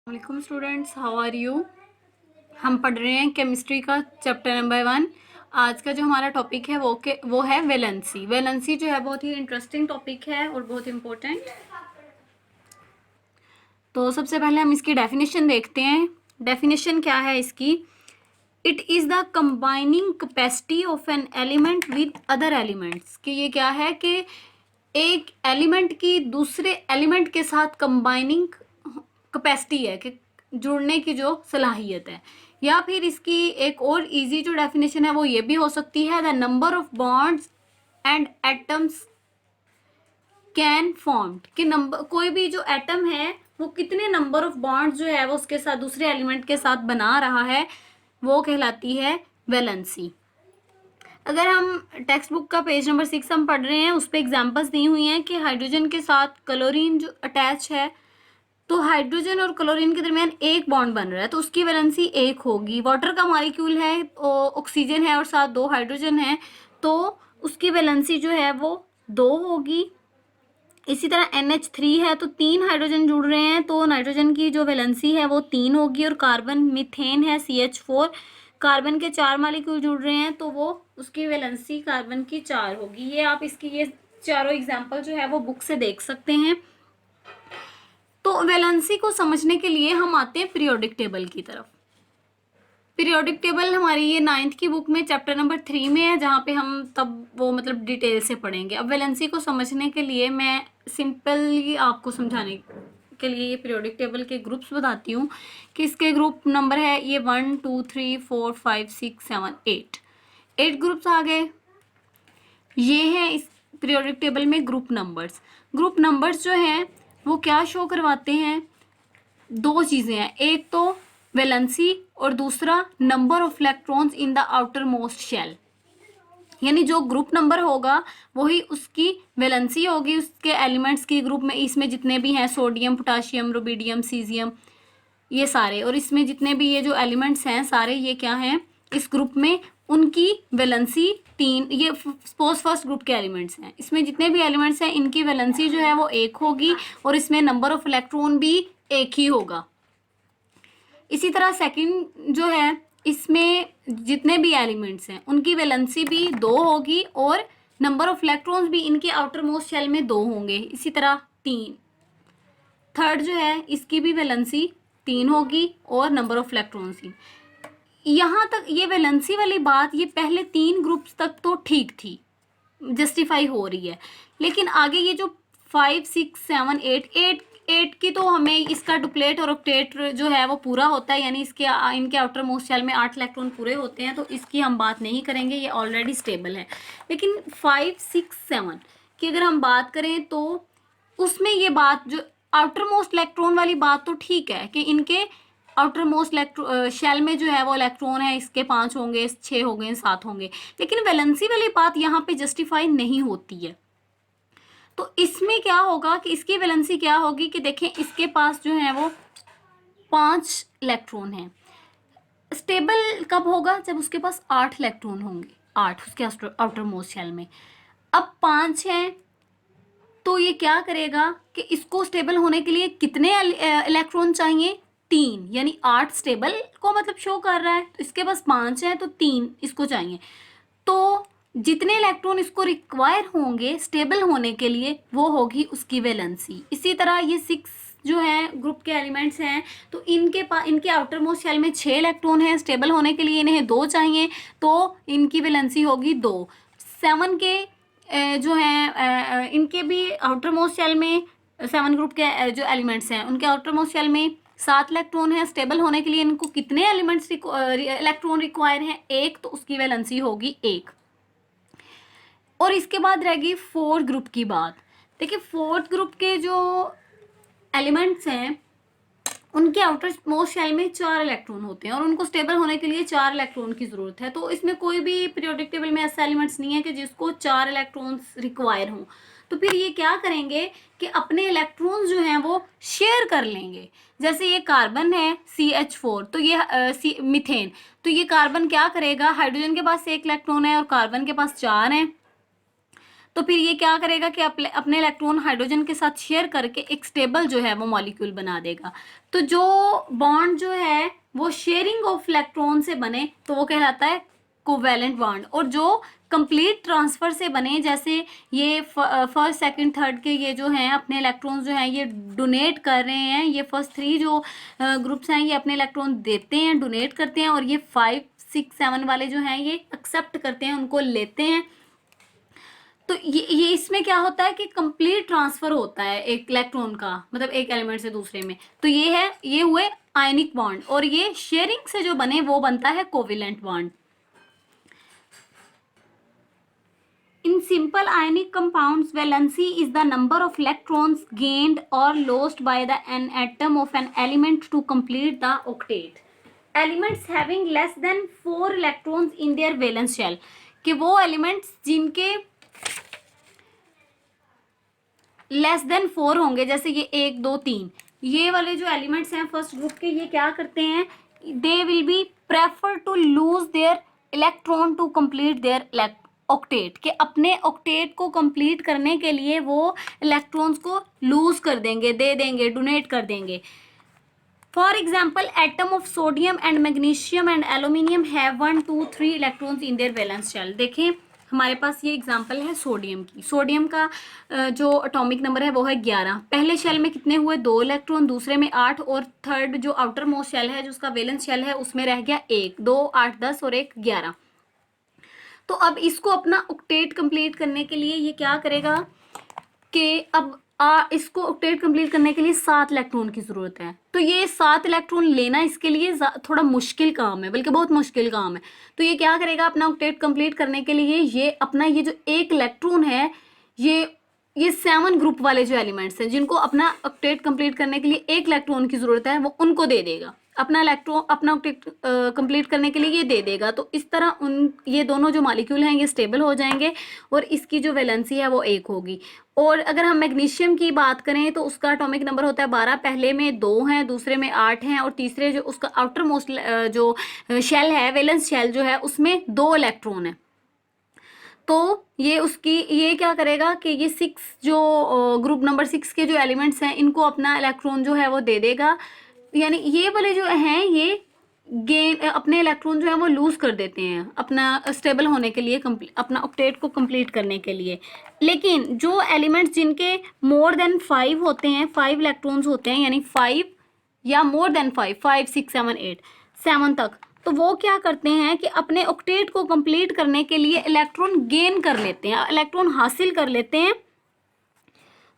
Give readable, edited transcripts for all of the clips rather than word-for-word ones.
वालेकुम students, how are you. हम पढ़ रहे हैं केमिस्ट्री का चैप्टर नंबर 1। आज का जो हमारा टॉपिक है वो है वैलेंसी। वैलेंसी जो है बहुत ही इंटरेस्टिंग टॉपिक है और बहुत इंपॉर्टेंट। तो सबसे पहले हम इसकी डेफिनेशन देखते हैं। डेफिनेशन क्या है इसकी? It is the combining capacity of an element with other elements. कि ये क्या है कि एक एलिमेंट की दूसरे एलिमेंट के साथ कंबाइनिंग कैपेसिटी है, कि जुड़ने की जो सलाहियत है। या फिर इसकी एक और इजी जो डेफिनेशन है वो ये भी हो सकती है, the number of bonds and atoms can formed. कि नंबर कोई भी जो एटम है वो कितने नंबर ऑफ बॉन्ड्स जो है वो उसके साथ दूसरे एलिमेंट के साथ बना रहा है, वो कहलाती है वैलेंसी। अगर हम टेक्स्ट बुक का पेज नंबर 6 हम पढ़ रहे हैं, उस पर एग्जाम्पल्स दी हुई हैं कि हाइड्रोजन के साथ क्लोरीन जो अटैच है, तो हाइड्रोजन और क्लोरीन के दरमियान एक बॉन्ड बन रहा है तो उसकी वैलेंसी 1 होगी। वाटर का मॉलिक्यूल है, ऑक्सीजन है और साथ 2 हाइड्रोजन है, तो उसकी वैलेंसी जो है वो 2 होगी। इसी तरह NH3 है तो 3 हाइड्रोजन जुड़ रहे हैं तो नाइट्रोजन की जो वैलेंसी है वो 3 होगी। और कार्बन मीथेन है CH4, कार्बन के 4 मॉलिक्यूल जुड़ रहे हैं तो वो उसकी वैलेंसी कार्बन की 4 होगी। ये आप इसकी ये चारों एग्जाम्पल जो है वो बुक से देख सकते हैं। तो वैलेंसी को समझने के लिए हम आते हैं पीरियोडिक टेबल की तरफ। पीरियोडिक टेबल हमारी ये 9th की बुक में चैप्टर नंबर 3 में है, जहाँ पे हम तब वो मतलब डिटेल से पढ़ेंगे। अब वैलेंसी को समझने के लिए मैं सिंपली आपको समझाने के लिए ये पीरियोडिक टेबल के ग्रुप्स बताती हूँ कि इसके ग्रुप नंबर है ये 1 2 3 4 5 6 7 8 ग्रुप्स आ गए। ये है इस पीरियोडिक टेबल में ग्रुप नंबर्स। ग्रुप नंबर्स जो हैं वो क्या शो करवाते हैं? 2 चीज़ें हैं, एक तो वैलेंसी और दूसरा number of electrons in the outer most shell. यानी जो ग्रुप नंबर होगा वही उसकी वैलेंसी होगी उसके एलिमेंट्स की ग्रुप में। इसमें जितने भी हैं सोडियम, पोटाशियम, रुबिडियम, सीजियम, ये सारे, और इसमें जितने भी ये जो एलिमेंट्स हैं सारे, ये क्या हैं इस ग्रुप में, उनकी वैलेंसी 3। ये सपोज फर्स्ट ग्रुप के एलिमेंट्स हैं, इसमें जितने भी एलिमेंट्स हैं इनकी वैलेंसी जो है वो 1 होगी और इसमें नंबर ऑफ इलेक्ट्रॉन भी 1 ही होगा। इसी तरह सेकंड जो है, इसमें जितने भी एलिमेंट्स हैं उनकी वैलेंसी भी 2 होगी और नंबर ऑफ इलेक्ट्रॉन्स भी इनके आउटर मोस्ट शेल में 2 होंगे। इसी तरह 3 थर्ड जो है इसकी भी वैलेंसी 3 होगी और नंबर ऑफ इलेक्ट्रॉन्स ही। यहाँ तक ये वैलेंसी वाली बात, ये पहले 3 ग्रुप्स तक तो ठीक थी, जस्टिफाई हो रही है। लेकिन आगे ये जो 5 6 7 8 की तो हमें इसका डुप्लेट और ऑक्टेट जो है वो पूरा होता है, यानी इसके इनके आउटर मोस्ट शेल में 8 इलेक्ट्रॉन पूरे होते हैं, तो इसकी हम बात नहीं करेंगे, ये ऑलरेडी स्टेबल है। लेकिन 5 6 7 की अगर हम बात करें तो उसमें ये बात जो आउटर मोस्ट इलेक्ट्रॉन वाली बात तो ठीक है कि इनके आउटर मोस्ट शेल में जो है वो इलेक्ट्रॉन है, इसके 5 होंगे, 6 होंगे, 7 होंगे। लेकिन वैलेंसी वाली बात यहाँ पे जस्टिफाई नहीं होती है। तो इसमें क्या होगा कि इसकी वैलेंसी क्या होगी कि देखें इसके पास जो है वो 5 इलेक्ट्रॉन है। स्टेबल कब होगा? जब उसके पास 8 इलेक्ट्रॉन होंगे, 8 उसके आउटर मोस्ट शेल में। अब 5 है तो ये क्या करेगा कि इसको स्टेबल होने के लिए कितने इलेक्ट्रॉन चाहिए? 3, यानी 8 स्टेबल को मतलब शो कर रहा है, तो इसके पास 5 है तो 3 इसको चाहिए। तो जितने इलेक्ट्रॉन इसको रिक्वायर होंगे स्टेबल होने के लिए वो होगी उसकी वैलेंसी। इसी तरह ये 6 जो है ग्रुप के एलिमेंट्स हैं, तो इनके आउटर मोस्ट शेल में 6 इलेक्ट्रॉन हैं, स्टेबल होने के लिए इन्हें 2 चाहिए तो इनकी वैलेंसी होगी 2। 7 के जो हैं इनके भी आउटर मोस्ट शेल में 7 ग्रुप के जो एलिमेंट्स हैं उनके आउटर मोस्ट शेल में 7 इलेक्ट्रॉन है। स्टेबल होने के लिए इनको कितने एलिमेंट्स इलेक्ट्रॉन रिक्वायर हैं? 1, तो उसकी वैलेंसी होगी 1। और इसके बाद रहेगी 4th ग्रुप की बात। देखिए 4th ग्रुप के जो एलिमेंट्स हैं उनके आउटर मोस्ट शेल में 4 इलेक्ट्रॉन होते हैं और उनको स्टेबल होने के लिए 4 इलेक्ट्रॉन की ज़रूरत है। तो इसमें कोई भी पीरियोडिक टेबल में ऐसा एलिमेंट्स नहीं है कि जिसको 4 इलेक्ट्रॉन्स रिक्वायर हों। तो फिर ये क्या करेंगे कि अपने इलेक्ट्रॉन्स जो हैं वो शेयर कर लेंगे। जैसे ये कार्बन है CH4, तो ये मीथेन, तो ये कार्बन क्या करेगा, हाइड्रोजन के पास 1 इलेक्ट्रॉन है और कार्बन के पास 4 हैं, तो फिर ये क्या करेगा कि अपने इलेक्ट्रॉन हाइड्रोजन के साथ शेयर करके एक स्टेबल जो है वो मॉलिक्यूल बना देगा। तो जो बॉन्ड जो है वो शेयरिंग ऑफ इलेक्ट्रॉन से बने तो वो कहलाता है कोवैलेंट बॉन्ड, और जो कंप्लीट ट्रांसफर से बने, जैसे ये फर्स्ट सेकंड थर्ड के ये जो हैं अपने इलेक्ट्रॉन्स जो हैं ये डोनेट कर रहे हैं, ये फर्स्ट 3 जो ग्रुप्स हैं ये अपने इलेक्ट्रॉन देते हैं, डोनेट करते हैं, और ये 5 6 7 वाले जो हैं ये एक्सेप्ट करते हैं, उनको लेते हैं। तो ये इसमें क्या होता है कि कंप्लीट ट्रांसफर होता है एक इलेक्ट्रॉन का, मतलब एक एलिमेंट से दूसरे में। तो ये हुए आयनिक बॉन्ड, और ये शेयरिंग से जो बने वो बनता है covalent bond. In simple ionic compounds, valency is the number of electrons gained or lost by an atom of an element to complete the octet. Elements having less than 4 electrons in their valence shell, कि वो elements जिनके less than 4 होंगे, जैसे ये 1 2 3 ये वाले जो elements हैं फर्स्ट ग्रुप के, ये क्या करते हैं, they will be prefer to lose their electron to complete their octet, के अपने ऑक्टेट को कंप्लीट करने के लिए वो इलेक्ट्रॉन्स को लूज कर देंगे, दे देंगे, डोनेट कर देंगे। For example atom of sodium and magnesium and aluminium have 1 2 3 electrons in their valence shell. देखें हमारे पास ये एग्जाम्पल है सोडियम की। सोडियम का जो एटॉमिक नंबर है वो है 11। पहले शेल में कितने हुए, 2 इलेक्ट्रॉन, दूसरे में 8, और थर्ड जो आउटर मोस्ट शेल है जो उसका वैलेंस शेल है उसमें रह गया 1 2 8 10 और 1 11। तो अब इसको अपना ऑक्टेट कंप्लीट करने के लिए ये क्या करेगा कि अब इसको ऑक्टेट कंप्लीट करने के लिए 7 इलेक्ट्रॉन की ज़रूरत है। तो ये 7 इलेक्ट्रॉन लेना इसके लिए थोड़ा मुश्किल काम है, बल्कि बहुत मुश्किल काम है। तो ये क्या करेगा अपना ऑक्टेट कंप्लीट करने के लिए, ये अपना ये जो 1 इलेक्ट्रॉन है, ये 7 ग्रुप वाले जो एलिमेंट्स हैं जिनको अपना ऑक्टेट कंप्लीट करने के लिए 1 इलेक्ट्रॉन की ज़रूरत है, वो उनको दे देगा। अपना ऑक्टेट कंप्लीट करने के लिए ये दे देगा। तो इस तरह ये दोनों जो मॉलिक्यूल हैं ये स्टेबल हो जाएंगे, और इसकी जो वैलेंसी है वो 1 होगी। और अगर हम मैग्नीशियम की बात करें तो उसका एटॉमिक नंबर होता है 12। पहले में 2 हैं, दूसरे में 8 हैं, और तीसरे जो उसका आउटर मोस्ट जो शेल है, वैलेंस शेल जो है, उसमें 2 इलेक्ट्रॉन है। तो ये क्या करेगा कि ये 6 जो ग्रुप नंबर 6 के जो एलिमेंट्स हैं इनको अपना इलेक्ट्रॉन जो है वो दे देगा। यानी ये वाले जो हैं ये अपने इलेक्ट्रॉन जो है वो लूज कर देते हैं अपना स्टेबल होने के लिए, अपना ऑक्टेट को कंप्लीट करने के लिए। लेकिन जो एलिमेंट्स जिनके मोर देन 5 होते हैं, 5 इलेक्ट्रॉन्स होते हैं, यानी 5 या मोर देन 5 5 6 7 8 7 तक, तो वो क्या करते हैं कि अपने ऑक्टेट को कंप्लीट करने के लिए इलेक्ट्रॉन गेन कर लेते हैं, इलेक्ट्रॉन हासिल कर लेते हैं।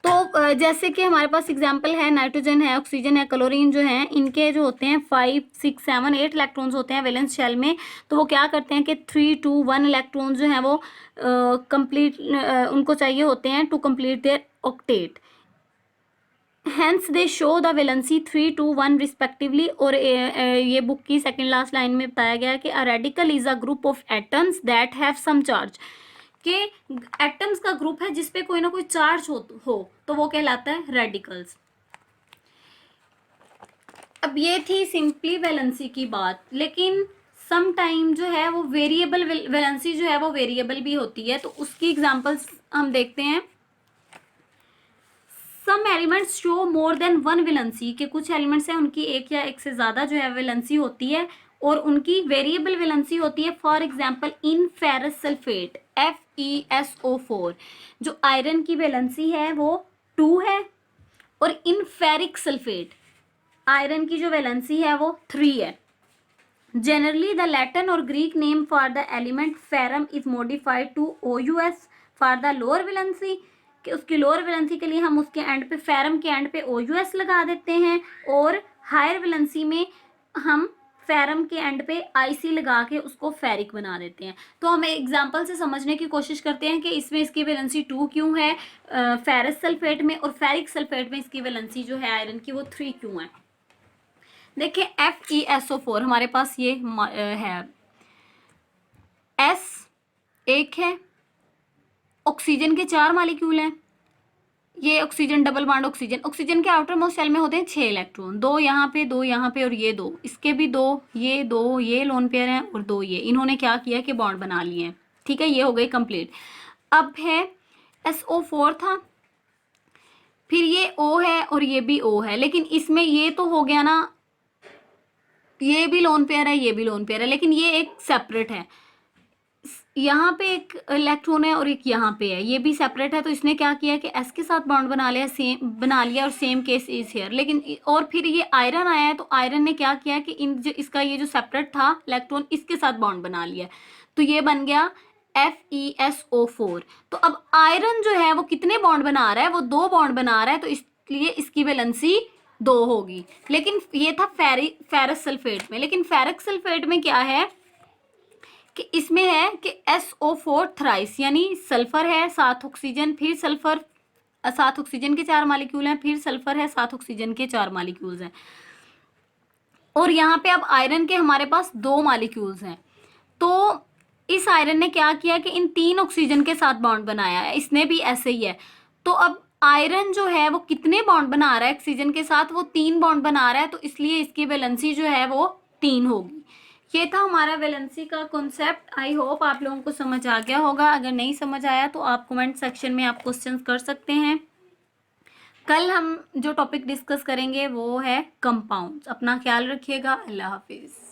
तो जैसे कि हमारे पास एग्जांपल है नाइट्रोजन है, ऑक्सीजन है, क्लोरीन जो है, इनके जो होते हैं 5 6 7 8 इलेक्ट्रॉन्स होते हैं वैलेंस शेल में। तो वो क्या करते हैं कि 3 2 1 इलेक्ट्रॉन्स जो हैं वो कंप्लीट उनको चाहिए होते हैं to complete their octet. Hence they show the valency 3 2 1 respectively. और ये बुक की सेकेंड लास्ट लाइन में बताया गया कि a radical is a group of atoms that have some charge, कि एटम्स का ग्रुप है जिसपे कोई ना कोई चार्ज हो तो वो कहलाता है रेडिकल्स। अब ये थी सिंपली वैलेंसी की बात, लेकिन सम टाइम जो है वो वेरिएबल वैलेंसी जो है वो वेरिएबल भी होती है। तो उसकी एग्जांपल्स हम देखते हैं। Some elements show more than 1 valency, के कुछ एलिमेंट्स हैं उनकी 1 या 1 से ज़्यादा जो है वैलेंसी होती है, और उनकी वेरिएबल वैलेंसी होती है। For example in ferrous sulphate FeSO4 जो आयरन की वैलेंसी है वो 2 है, और इन फेरिक सल्फेट आयरन की जो वैलेंसी है वो 3 है। जनरली द लैटिन और Greek name for the element ferrum is modified to OUS for the lower valency, कि उसकी लोअर वैलेंसी के लिए हम उसके एंड पे, फेरम के एंड पे OUS लगा देते हैं, और हायर वैलेंसी में हम फेरम के एंड पे IC लगा के उसको फेरिक बना देते हैं। तो हम एग्जांपल से समझने की कोशिश करते हैं कि इसमें इसकी वैलेंसी 2 क्यों है फेरस सल्फेट में, और फेरिक सल्फेट में इसकी वैलेंसी जो है आयरन की वो 3 क्यों है। देखिए FeSO4 हमारे पास ये है, S 1 है, ऑक्सीजन के 4 मॉलिक्यूल हैं, ये ऑक्सीजन डबल बॉन्ड ऑक्सीजन के आउटर मोस्ट शेल में होते हैं 6 इलेक्ट्रॉन, 2 यहाँ पे 2 यहाँ पे और ये 2, इसके भी 2, ये 2, ये लोन पेयर हैं और 2 ये, इन्होंने क्या किया कि बॉन्ड बना लिए हैं। ठीक है, ये हो गई कंप्लीट। अब है SO4 था, फिर ये O है और ये भी O है, लेकिन इसमें ये तो हो गया ना, ये भी लोन पेयर है, ये भी लोन पेयर है, लेकिन ये एक सेपरेट है। यहाँ पे एक इलेक्ट्रॉन है और एक यहाँ पे है, ये भी सेपरेट है। तो इसने क्या किया कि S के साथ बॉन्ड बना लिया, सेम बना लिया, और सेम केस इज हियर। लेकिन और फिर ये आयरन आया है, तो आयरन ने क्या किया कि इसका ये जो सेपरेट था इलेक्ट्रॉन, इसके साथ बॉन्ड बना लिया, तो ये बन गया FeSO4। तो अब आयरन जो है वो कितने बॉन्ड बना रहा है, वो 2 बॉन्ड बना रहा है, तो इसलिए इसकी वैलेंसी 2 होगी। लेकिन ये था फेरस सल्फेट में। लेकिन फेरस सल्फेट में क्या है कि इसमें है कि SO4 थ्राइस, यानी सल्फर है 7 ऑक्सीजन, फिर सल्फर 7 ऑक्सीजन के 4 मॉलिक्यूल हैं, फिर सल्फर है 7 ऑक्सीजन के 4 मॉलिक्यूल्स हैं। और यहाँ पे अब आयरन के हमारे पास 2 मॉलिक्यूल्स हैं। तो इस आयरन ने क्या किया कि इन 3 ऑक्सीजन के साथ बॉन्ड बनाया है, इसने भी ऐसे ही है। तो अब आयरन जो है वो कितने बॉन्ड बना रहा है ऑक्सीजन के साथ, वो 3 बॉन्ड बना रहा है, तो इसलिए इसकी वैलेंसी जो है वो 3 होगी। ये था हमारा वैलेंसी का कॉन्सेप्ट। आई होप आप लोगों को समझ आ गया होगा। अगर नहीं समझ आया तो आप कमेंट सेक्शन में आप क्वेश्चंस कर सकते हैं। कल हम जो टॉपिक डिस्कस करेंगे वो है कंपाउंड्स। अपना ख्याल रखिएगा। अल्लाह हाफिज।